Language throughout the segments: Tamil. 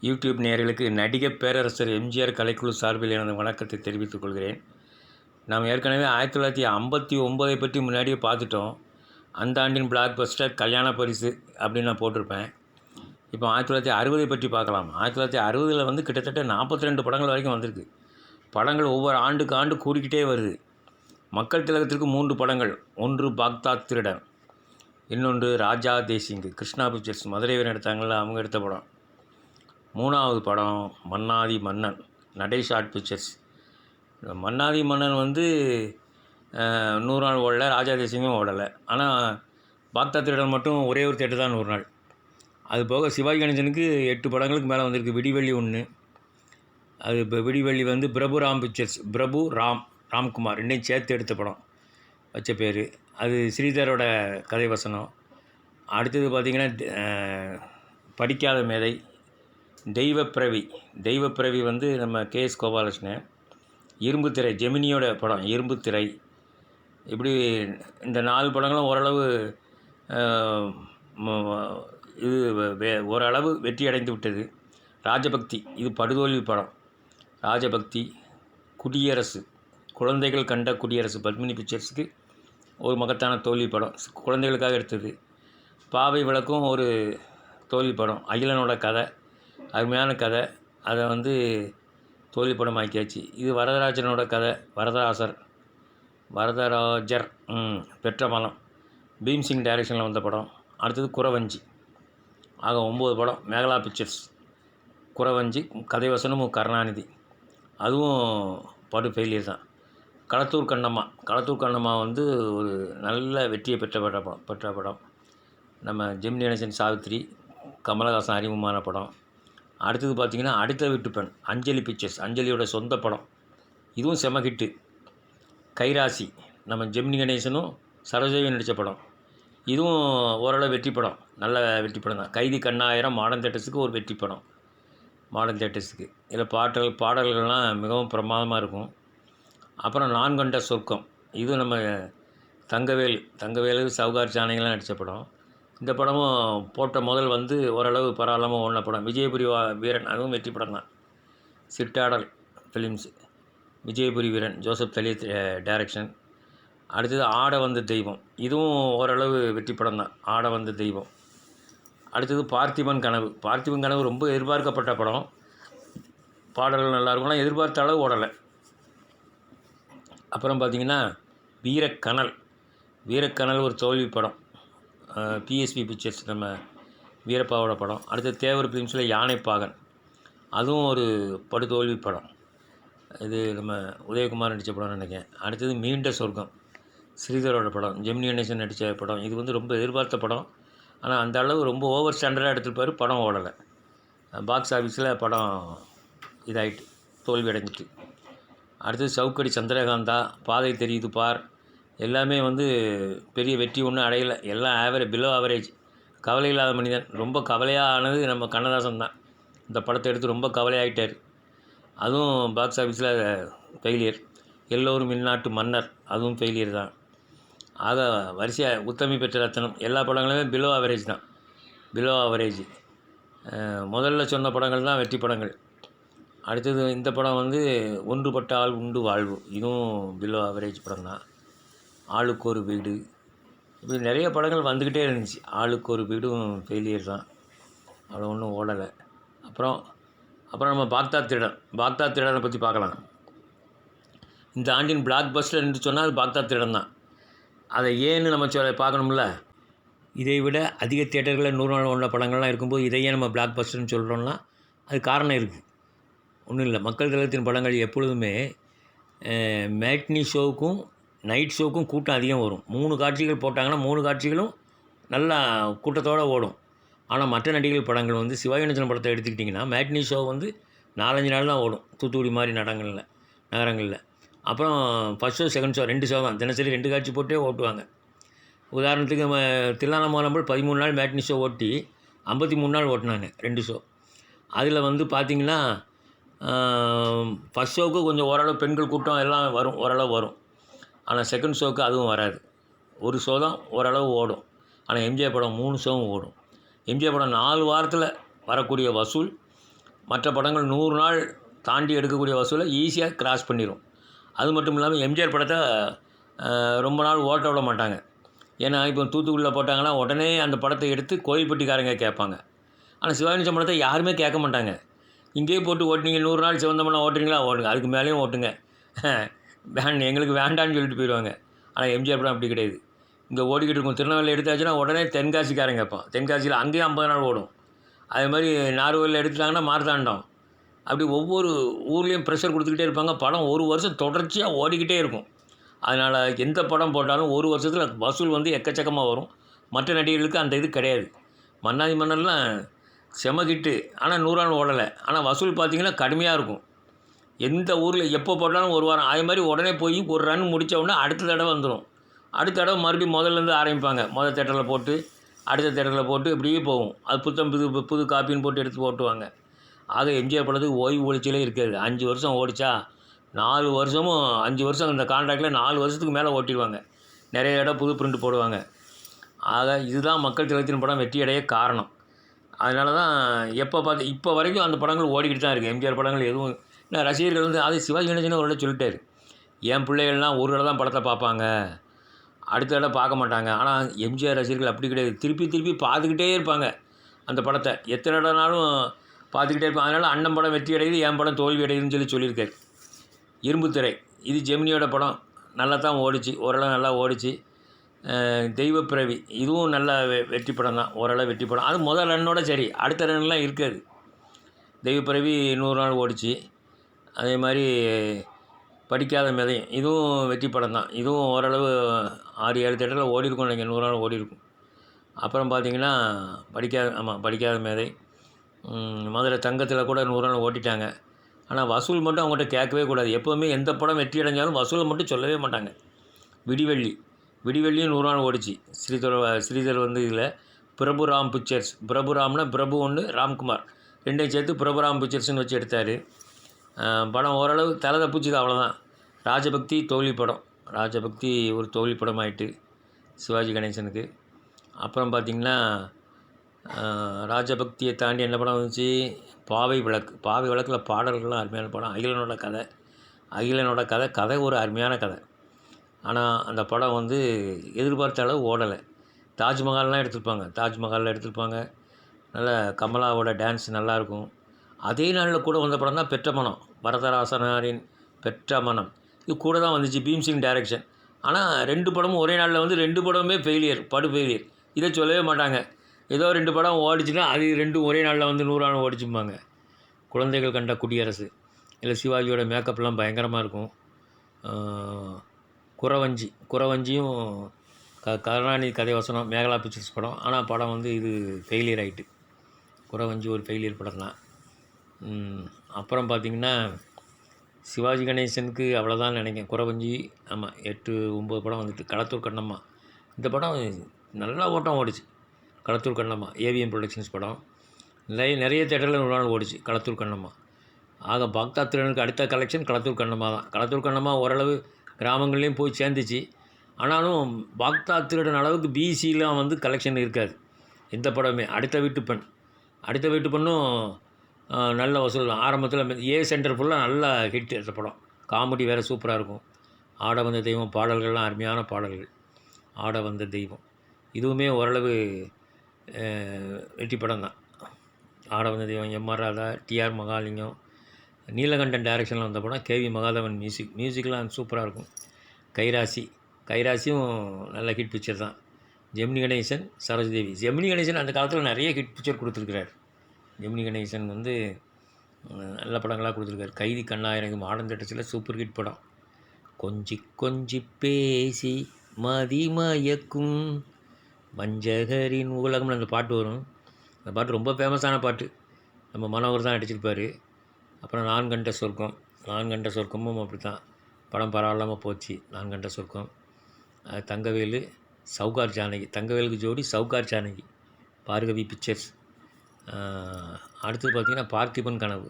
யூடியூப் நேயர்களுக்கு நடிகர் பேரரசர் எம்ஜிஆர் கலைக்குழு சார்பில் எனது வணக்கத்தை தெரிவித்துக் கொள்கிறேன். நாம் ஏற்கனவே 1959 பற்றி முன்னாடியே பார்த்துட்டோம். அந்த ஆண்டின் பிளாக் பஸ்டர் கல்யாண பரிசு அப்படின்னு நான் போட்டிருப்பேன். இப்போ 1960 பற்றி பார்க்கலாம். 1960 கிட்டத்தட்ட 42 படங்கள் வரைக்கும் வந்திருக்கு. படங்கள் ஒவ்வொரு ஆண்டுக்கு ஆண்டு கூடிக்கிட்டே வருது. மக்கள் திலகத்திற்கு 3 படங்கள். ஒன்று பாக்தாத் திருடன், இன்னொன்று ராஜா தேசிங்கு, கிருஷ்ணா பிக்சர்ஸ் மதுரை வீரன் எடுத்தாங்கள, அவங்க எடுத்த படம். 3வது படம் மன்னாதி மன்னன், நடை ஷார்ட் பிக்சர்ஸ். மன்னாதி மன்னன் 100 நாள் ஓடலை, ராஜா தேசிங்கும் ஓடலை. ஆனால் பாக்தாத் திருடன் மட்டும் ஒரே ஒரு தேட்டர் தான் 100 நாள். அது போக சிவாஜி கணேசனுக்கு 8 படங்களுக்கு மேலே வந்திருக்கு. விடிவெள்ளி 1, அது இப்போ விடிவெள்ளி பிரபு ராம் பிக்சர்ஸ், பிரபு ராம்குமார் ரெண்டையும் சேர்த்து எடுத்த படம் வச்ச பேர். அது ஸ்ரீதரோட கதை வசனம். அடுத்தது பார்த்திங்கன்னா படிக்காத மேதை, தெய்வப்பிரவி நம்ம கேஎஸ் கோபாலகிருஷ்ணன். இரும்பு திரை, ஜெமினியோட படம் இரும்பு திரை. இப்படி இந்த 4 படங்களும் ஓரளவு ஓரளவு வெற்றி அடைந்து விட்டது. ராஜபக்தி, இது படுதோல்வி படம். ராஜபக்தி, குடியரசு, குழந்தைகள் கண்ட குடியரசு, பத்மினி பிக்சர்ஸுக்கு ஒரு மகத்தான தோல்வி படம், குழந்தைகளுக்காக எடுத்தது. பாவை விளக்கும் ஒரு தோல்வி படம். அகிலனோட கதை, அருமையான கதை, அதை தோல்வி படம் ஆக்கியாச்சு. இது வரதராஜனோட கதை, வரதராஜர் பெற்ற மலம், பீம்சிங் டைரக்ஷனில் வந்த படம். அடுத்தது குறவஞ்சி. ஆக 9 படம். மேகலா பிக்சர்ஸ். குறவஞ்சி கதை வசனமும் கருணாநிதி, அதுவும் படு ஃபெயிலியர் தான். களத்தூர் கண்ணம்மா ஒரு நல்ல வெற்றியை பெற்ற படம். நம்ம ஜெமினி கணேசன் சாவித்திரி, கமலஹாசன் அறிமுகமான படம். அடுத்தது பார்த்திங்கன்னா அடுத்த வீட்டு பெண், அஞ்சலி பிக்சர்ஸ், அஞ்சலியோட சொந்த படம். இதுவும் செம ஹிட்டு. கைராசி, நம்ம ஜெமினி கணேசனும் சரோஜாவும் நடித்த படம். இதுவும் ஓரளவு வெற்றி படம், நல்ல வெற்றி படம் தான். கைதி கண்ணாயிரம் மாடர்ன் தேட்டர்ஸுக்கு ஒரு வெற்றி படம். மாடர்ன் தேட்டர்ஸுக்கு இதில் பாடல்கள்லாம் மிகவும் பிரமாதமாக இருக்கும். அப்புறம் நான் கண்ட சொர்க்கம், இது நம்ம தங்கவேலு சவுகார் சாணைகள்லாம் நடித்த படம். இந்த படமும் போட்ட முதல் ஓரளவு பரவாயில்லாமல் ஓடின படம். விஜயபுரி வீரன், அதுவும் வெற்றி படம் தான். சிட்டாடல் ஃபிலிம்ஸ், விஜயபுரி வீரன், ஜோசப் தலித் டைரக்ஷன். அடுத்தது ஆட வந்த தெய்வம், இதுவும் ஓரளவு வெற்றி படம் தான். ஆட வந்த தெய்வம். அடுத்தது பார்த்திபன் கனவு ரொம்ப எதிர்பார்க்கப்பட்ட படம். பாடல்கள் நல்லாயிருக்கும், ஆனால் எதிர்பார்த்த அளவு ஓடலை. அப்புறம் பார்த்திங்கன்னா வீரக்கனல் ஒரு தோல்வி படம். பிஎஸ்பி பிக்சர்ஸ், நம்ம வீரப்பாவோட படம். அடுத்தது தேவர் ஃபிலிம்ஸில் யானைப்பாகன், அதுவும் ஒரு படுதோல்வி படம். இது நம்ம உதயகுமார் நடித்த படம்னு நினைக்கிறேன். அடுத்தது மீண்ட சொர்க்கம், ஸ்ரீதரோட படம், ஜெமினி கணேசன் நடித்த படம். இது ரொம்ப எதிர்பார்த்த படம், ஆனால் அந்த அளவு ரொம்ப ஓவர் ஸ்டாண்டர்டாக எடுத்துருப்பார். படம் ஓடலை. பாக்ஸ் ஆஃபீஸில் படம் இதாகிட்டு தோல்வி அடைஞ்சிட்டு. அடுத்தது சவுக்கடி சந்திரகாந்தா, பாதை தெரியுது பார், எல்லாமே பெரிய வெற்றி ஒன்றும் அடையலை. எல்லாம் பிலோ ஆவரேஜ். கவலை இல்லாத மனிதன் ரொம்ப கவலையாக ஆனது நம்ம கண்ணதாசன் தான். இந்த படத்தை எடுத்து ரொம்ப கவலையாகிட்டார். அதுவும் பாக்ஸ் ஆஃபீஸில் ஃபெயிலியர். எல்லோரும் இந்நாட்டு மன்னர், அதுவும் ஃபெயிலியர் தான். ஆக வரிசையாக உத்தமி பெற்ற ரத்தனம், எல்லா படங்களுமே பிலோ ஆவரேஜ் தான். Below average. முதல்ல சொன்ன படங்கள் தான் வெற்றி படங்கள். அடுத்தது இந்த படம் ஒன்றுபட்ட ஆள் உண்டு வாழ்வு, இதுவும் பிலோ ஆவரேஜ் படம் தான். ஆளுக்கு ஒரு வீடு, இப்படி நிறைய படங்கள் வந்துக்கிட்டே இருந்துச்சு. ஆளுக்கு ஒரு வீடும் ஃபெயிலியர் தான், அவ்வளோ ஒன்றும் ஓடலை. அப்புறம் நம்ம பாக்தாத் திருடனை பற்றி பார்க்கலாம். இந்த ஆண்டின் பிளாக் பஸ்டர் என்று சொன்னால் அது பாக்தாத் திருடன் தான். அதை ஏன்னு நம்ம பார்க்கணும்ல. இதை விட அதிக தியேட்டர்களில் 100 நாள் ஓடின படங்கள்லாம் இருக்கும்போது இதையே நம்ம பிளாக் பஸ்டர்னு சொல்கிறோம்னா அது காரணம் இருக்குது. ஒன்றும் இல்லை, மக்கள் திலகத்தின் படங்கள் எப்பொழுதுமே மேட்னி ஷோவுக்கும் நைட் ஷோவுக்கும் கூட்டம் அதிகம் வரும். 3 காட்சிகள் போட்டாங்கன்னா 3 காட்சிகளும் நல்லா கூட்டத்தோடு ஓடும். ஆனால் மற்ற நடிகர்கள் படங்கள் சிவாஜி கணேசன் படத்தை எடுத்துக்கிட்டிங்கன்னா மேட்னி ஷோ 4-5 நாள் தான் ஓடும், தூத்துக்குடி மாதிரி நகரங்களில். அப்புறம் first show second show 2 show தான், தினசரி 2 காட்சி போட்டே ஓட்டுவாங்க. உதாரணத்துக்கு நம்ம தில்லானமோலம்பல் 13 நாள் மேட்னி ஷோ ஓட்டி 53 நாள் ஓட்டினாங்க 2 ஷோ. அதில் பார்த்திங்கன்னா ஃபஸ்ட் ஷோவுக்கு கொஞ்சம் ஓரளவு பெண்கள் கூட்டம் எல்லாம் வரும், ஓரளவு வரும். ஆனால் செகண்ட் ஷோவுக்கு அதுவும் வராது. ஒரு ஷோ தான் ஓரளவு ஓடும். ஆனால் எம்ஜிஆர் படம் 3 ஷோவும் ஓடும். எம்ஜிஆர் படம் 4 வாரத்தில் வரக்கூடிய வசூல் மற்ற படங்கள் 100 நாள் தாண்டி எடுக்கக்கூடிய வசூலை ஈஸியாக கிராஸ் பண்ணிடும். அது மட்டும் இல்லாமல் எம்ஜிஆர் படத்தை ரொம்ப நாள் ஓட்ட விட மாட்டாங்க. ஏன்னா இப்போ தூத்துக்குடியில் போட்டாங்கன்னா உடனே அந்த படத்தை எடுத்து கோயில்பட்டிக்காரங்க கேட்பாங்க. ஆனால் சிவாஜி கணேசன் படத்தை யாருமே கேட்க மாட்டாங்க. இங்கேயே போட்டு ஓட்டுனீங்க 100 நாள் சிவந்தமனா ஓட்டுறீங்களா ஓட்டுங்க, அதுக்கு மேலேயும் ஓட்டுங்க, எங்களுக்கு வேண்டான்னு சொல்லிட்டு போயிடுவாங்க. ஆனால் எம்ஜிஆர் படம் அப்படி கிடையாது. இங்கே ஓடிக்கிட்டு இருக்கும். திருநெல்வேலியில் எடுத்தாச்சுன்னா உடனே தென்காசிக்காரன் கேட்பான். தென்காசியில் அங்கேயும் 50 நாள் ஓடும். அதே மாதிரி நார்வேலில் எடுத்துட்டாங்கன்னா மார்த்தாண்டம். அப்படி ஒவ்வொரு ஊர்லேயும் ப்ரெஷர் கொடுத்துக்கிட்டே இருப்பாங்க. படம் ஒரு வருஷம் தொடர்ச்சியாக ஓடிக்கிட்டே இருக்கும். அதனால் எந்த படம் போட்டாலும் ஒரு வருஷத்தில் வசூல் வந்து எக்கச்சக்கமாக வரும். மற்ற நடிகர்களுக்கு அந்த இது கிடையாது. மன்னாதி மன்னர்லாம் செம ஹிட்டு, ஆனால் 100 நாள் ஓடலை. ஆனால் வசூல் பார்த்திங்கன்னா கடுமையாக இருக்கும். எந்த ஊரில் எப்போ போட்டாலும் ஒரு வாரம். அதே மாதிரி உடனே போய் ஒரு ரன் முடித்த உடனே அடுத்த தடவை வந்துடும். அடுத்த தடவை மறுபடியும் முதல்லேருந்து ஆரம்பிப்பாங்க. முதல் தேட்டரில் போட்டு அடுத்த தேட்டரில் போட்டு இப்படியே போகும். அது புது காப்பின்னு போட்டு எடுத்து போட்டுவாங்க. ஆக எம்ஜிஆர் படத்துக்கு ஓய்வு ஒழிச்சலே இருக்காது. 5 வருஷம் ஓடிச்சா 4 வருஷமும் 5 வருஷம் இந்த கான்ட்ராக்டில் 4 வருஷத்துக்கு மேலே ஓட்டிடுவாங்க. நிறைய இடம் புது பிரிண்ட் போடுவாங்க. ஆக இதுதான் மக்கள் திலகத்தின் படம் வெற்றியடைய காரணம். அதனால தான் இப்போ வரைக்கும் அந்த படங்கள் ஓடிக்கிட்டு தான் இருக்குது. எம்ஜிஆர் படங்கள் எதுவும் ரசிகர்கள் வந்து அது சிவாஜி கணேசன் ஒரு சொல்லிட்டாரு, என் பிள்ளைகள்லாம் ஒரு தடவை தான் படத்தை பார்ப்பாங்க, அடுத்த தடவை பார்க்க மாட்டாங்க. ஆனால் எம்ஜிஆர் ரசிகர்கள் அப்படி கிடையாது. திருப்பி பார்த்துக்கிட்டே இருப்பாங்க அந்த படத்தை. எத்தனை இடம்னாலும் பார்த்துக்கிட்டே இருப்பாங்க. அதனால் அண்ணன் படம் வெற்றி அடையுது, என் படம் தோல்வி அடையுதுன்னு சொல்லியிருக்காரு. இரும்புத்திரை இது ஜெமினியோட படம். நல்லா தான் ஓடிச்சு, ஓரளவு நல்லா ஓடிச்சு. தெய்வப்பிறவி இதுவும் நல்ல வெற்றி படம் தான், ஓரளவு வெற்றி படம். அது முதல் ரன்னோட சரி, அடுத்த ரன்லாம் இருக்காது. தெய்வப்பிறவி 100 நாள் ஓடிச்சு. அதே மாதிரி படிக்காத மேதையும் இதுவும் வெற்றி படம் தான். இதுவும் ஓரளவு 6-7 தேட்டரில் ஓடிருக்கும் நினைக்கிறேன், 100 நாள் ஓடிருக்கும். அப்புறம் பார்த்திங்கன்னா படிக்காத மேதை மதுரை தங்கத்தில் கூட 100 நாள் ஓட்டிட்டாங்க. ஆனால் வசூல் மட்டும் அவங்கள்ட்ட கேட்கவே கூடாது. எப்போவுமே எந்த படம் வெற்றி அடைஞ்சாலும் வசூலை மட்டும் சொல்லவே மாட்டாங்க. விடிவெள்ளியும் 100 நாள் ஓடிச்சு. ஸ்ரீதர் வந்து இதில் பிரபுராம் பிக்சர்ஸ், பிரபுராம்னா பிரபு ஒன்று, ராம்குமார் ரெண்டையும் சேர்த்து பிரபுராம் பிக்சர்ஸ்னு வச்சு எடுத்தார். படம் ஓரளவு தலை தப்பிச்சுது, அவ்வளோதான். ராஜபக்தி தோல்வி படம். ராஜபக்தி ஒரு தோல்வி படம் ஆகிட்டு சிவாஜி கணேசனுக்கு. அப்புறம் பார்த்திங்கன்னா ராஜபக்தியை தாண்டி என்ன படம் வந்துச்சு, பாவை விளக்கில் பாடல்கள்லாம் அருமையான படம். அகிலனோட கதை ஒரு அருமையான கதை. ஆனால் அந்த படம் வந்து எதிர்பார்த்த அளவு ஓடலை. தாஜ்மஹாலில் எடுத்திருப்பாங்க. நல்ல கமலாவோட டான்ஸ் நல்லாயிருக்கும். அதே நாளில் கூட வந்த படம் தான் பெற்ற மனம், வரதராசனாரின் பெற்ற மனம். இது கூட தான் வந்துச்சு, பீம்சிங் டைரக்ஷன். ஆனால் 2 படமும் ஒரே நாளில் வந்து 2 படமுமே படு ஃபெயிலியர். இதை சொல்லவே மாட்டாங்க. ஏதோ 2 படம் ஓடிச்சுன்னா அது 2 ஒரே நாளில் வந்து 100 நாள் ஓடிச்சும்பாங்க. குழந்தைகள் கண்ட குடியரசு இல்லை சிவாஜியோட மேக்கப்லாம் பயங்கரமாக இருக்கும். குறவஞ்சியும் கருணாநிதி கதை வசனம், மேகலா பிக்சர்ஸ் படம். ஆனால் படம் வந்து இது ஃபெயிலியர் ஆகிட்டு. குறவஞ்சி ஒரு ஃபெயிலியர் படம் தான். அப்புறம் பார்த்திங்கன்னா சிவாஜி கணேசனுக்கு அவ்வளோதான் நினைக்கிறேன். குறவஞ்சி 8-9 படம் வந்துட்டு. களத்தூர் கண்ணம்மா இந்த படம் நல்லா ஓட்டம் ஓடிச்சு. களத்தூர் கண்ணம்மா ஏவிஎம் ப்ரொடக்ஷன்ஸ் படம். நிறைய தேட்டரில் 100 நாள் ஓடிச்சு களத்தூர் கண்ணம்மா. ஆக பாக்தாத் திருடனுக்கு அடுத்த கலெக்ஷன் களத்தூர் கண்ணம்மா தான். களத்தூர் கண்ணம்மா ஓரளவு கிராமங்கள்லேயும் போய் சேர்ந்துச்சு. ஆனாலும் பாக்தாத் திருடன் அளவுக்கு பிசிலாம் வந்து கலெக்ஷன் இருக்காது எந்த படமே. அடுத்த வீட்டு பெண்ணும் நல்ல வசூல் தான். ஆரம்பத்தில் ஏ சென்டர் ஃபுல்லாக நல்ல ஹிட் அந்த படம். காமெடி வேறு சூப்பராக இருக்கும். ஆட வந்த தெய்வம் பாடல்கள்லாம் அருமையான பாடல்கள். ஆட வந்த தெய்வம் இதுவுமே ஓரளவு வெற்றி படம் தான். ஆட வந்த தெய்வம் எம்ஆர் ராதா, டிஆர் மகாலிங்கம், நீலகண்டன் டைரக்ஷனில் வந்த படம். கேவி மகாதேவன் மியூசிக்லாம் சூப்பராக இருக்கும். கைராசியும் நல்ல ஹிட் பிக்சர் தான். ஜெமினி கணேசன், சரோஜதேவி. ஜெமினி கணேசன் அந்த காலத்தில் நிறைய ஹிட் பிக்சர் கொடுத்துருக்கிறார். ஜெமினி கணேசன் வந்து நல்ல படங்களாக கொடுத்துருக்காரு. கைதி கண்ணாயிரம் மாடர்ன் தேட்டர்ஸில் சூப்பர் ஹிட் படம். கொஞ்சி பேசி மதிமயக்கும் வஞ்சகரின் உலகம்னு அந்த பாட்டு வரும். அந்த பாட்டு ரொம்ப ஃபேமஸான பாட்டு. நம்ம மனோகர் தான் நடிச்சிருப்பார். அப்புறம் நான் கண்ட சொர்க்கமும் அப்படி தான். படம் பரவாயில்லாமல் போச்சு. நான் கண்ட சொர்க்கம். தங்கவேலு, சவுகார் ஜானகி. தங்கவேலுக்கு ஜோடி சவுகார் ஜானகி, பார்கவி பிக்சர்ஸ். அடுத்து பார்த்திங்கன்னா பார்த்திபன் கனவு.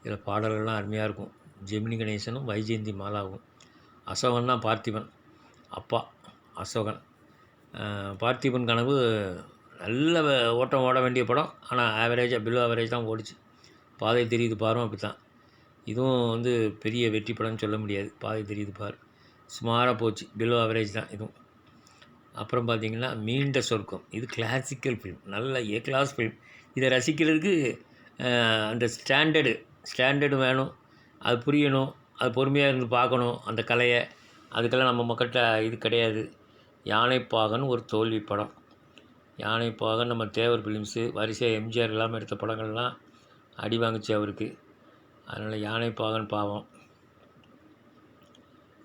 இதில் பாடல்கள்லாம் அருமையாக இருக்கும். ஜெமினி கணேசனும் வைஜெயந்தி மாலாவும். அசோகன் தான் பார்த்திபன் அப்பா, அசோகன். பார்த்திபன் கனவு நல்ல ஓட வேண்டிய படம். ஆனால் பிலோ ஆவரேஜ் தான் ஓடிச்சு. பாதை தெரியுது பாரும் அப்படி தான். இதுவும் வந்து பெரிய வெற்றி படம்னு சொல்ல முடியாது. பாதை தெரியுது பார் சுமாராக போச்சு, பிலோ ஆவரேஜ் தான் இதுவும். அப்புறம் பார்த்திங்கன்னா மீண்ட சொர்க்கம், இது கிளாசிக்கல் ஃபிலிம், நல்ல ஏ கிளாஸ் ஃபிலிம். இதை ரசிக்கிறதுக்கு அந்த ஸ்டாண்டர்டு வேணும், அது புரியணும், அது பொறுமையாக இருந்து பார்க்கணும் அந்த கலையை. அதுக்கெல்லாம் நம்ம மக்கள்கிட்ட இது கிடையாது. யானைப்பாகன் ஒரு தோல்வி படம். யானைப்பாகன் நம்ம தேவர் ஃபிலிம்ஸு வரிசையாக எம்ஜிஆர் இல்லாமல் எடுத்த படங்கள்லாம் அடி வாங்குச்சு அவருக்கு. அதனால் யானைப்பாகன் பாவம்.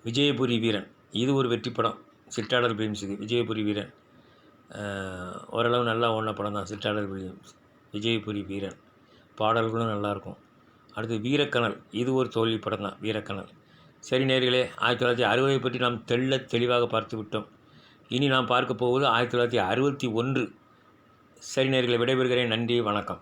விஜயபுரி வீரன், இது ஒரு வெற்றி படம் சிற்றாடல் ஃபிலிம்ஸுக்கு. விஜயபுரி வீரன் ஓரளவு நல்லா ஓடின படம் தான் சிற்றாடல் ஃபிலிம்ஸ். விஜயபுரி வீரன் பாடல்களும் நல்லாயிருக்கும். அடுத்து வீரக்கணல், இது ஒரு தோல்வி படம் தான் வீரக்கணல். சரி நேயர்களே, 1960 பற்றி நாம் தெளிவாக பார்த்து விட்டோம். இனி நாம் பார்க்க போவது 1961. சரி நேயர்களே, விடைபெறுகிறேன். நன்றி, வணக்கம்.